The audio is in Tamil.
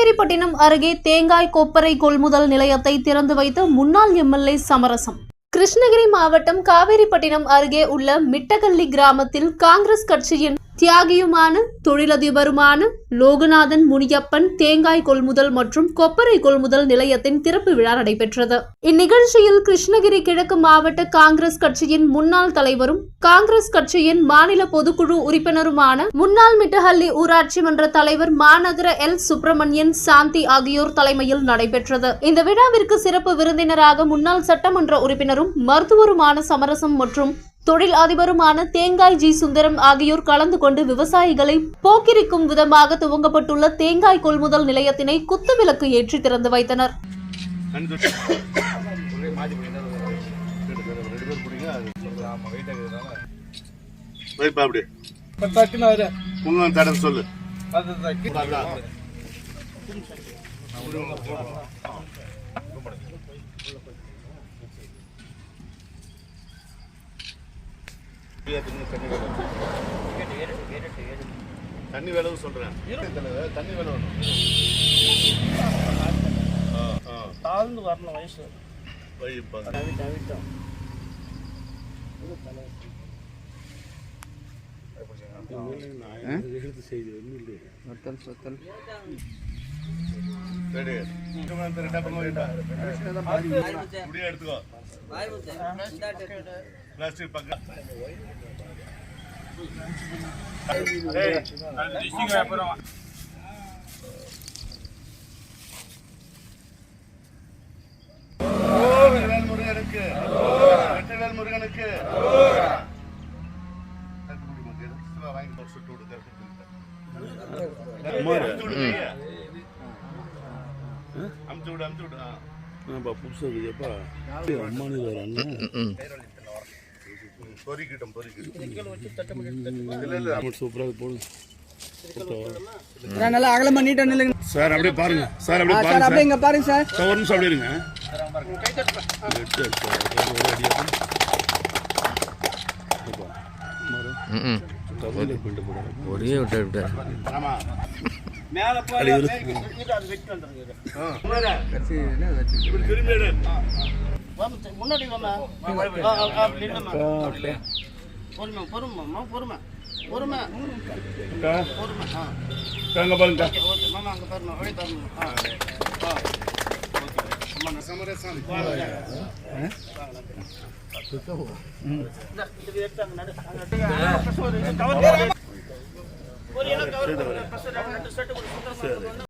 காவேரிப்பட்டினம் அருகே தேங்காய் கொப்பரை கொள்முதல் நிலையத்தை திறந்து வைத்த முன்னாள் எம்எல்ஏ சமரசம். கிருஷ்ணகிரி மாவட்டம் காவேரிப்பட்டினம் அருகே உள்ள மிட்டகல்லி கிராமத்தில் காங்கிரஸ் கட்சியின் தியாகியுமான தொழிலதிபருமான லோகநாதன் முனியப்பன் தேங்காய் கொள்முதல் மற்றும் கொப்பரை கொள்முதல் நிலையத்தின் திறப்பு விழா நடைபெற்றது. இந்நிகழ்ச்சியில் கிருஷ்ணகிரி கிழக்கு மாவட்ட காங்கிரஸ் கட்சியின் முன்னாள் தலைவரும் காங்கிரஸ் கட்சியின் மாநில பொதுக்குழு உறுப்பினருமான முன்னாள் மிட்டஹல்லி ஊராட்சி மன்ற தலைவர் மாநகர எல் சுப்பிரமணியன் சாந்தி ஆகியோர் தலைமையில் நடைபெற்றது. இந்த விழாவிற்கு சிறப்பு விருந்தினராக முன்னாள் சட்டமன்ற உறுப்பினரும் மருத்துவருமான சமரசம் மற்றும் தொழில் அதிபருமான தேங்காய் ஜி சுந்தரம் ஆகியோர் கலந்து கொண்டு விவசாயிகளை போக்கிரிக்கும் விதமாக துவங்கப்பட்டுள்ள தேங்காய் கொள்முதல் நிலையத்தினை குத்துவிளக்கு ஏற்றி திறந்து வைத்தனர். தண்ணி வேலை சொல்றேன். தண்ணி வேலை வேணும். தாழ்ந்து வரணும் வயசு. எடுத்துக்கோ பிளாஸ்டிக் பக்கம் முருகனுக்கு வெற்றிவேல் முருகனுக்கு அமுச்சு விடு அமுச்சு விடு புதுசா இருக்குப்பா பொறிக்கிட்டோம் சூப்பராக போடுங்க நல்லா அகலமா நீட்டா நில்லுங்க சார். அப்படியே பாருங்க சார். அப்படியே பாருங்க அப்படியே இங்க பாருங்க சார். ஒரு நிமிஷம் அப்படியே இருங்க. ஒரே விட்டு ஆமா மேல போய் அது வெட்டி வந்துருங்க. இப்படி திரும்பி எடு. முன்னாடி வாமா. பொறுமை பொறுமை பொறுமை பொறுமை பொறுமை. அங்க பாருங்க மாமா அங்க பாருங்க அப்படியே பாருங்க. சமரசம் ஒரு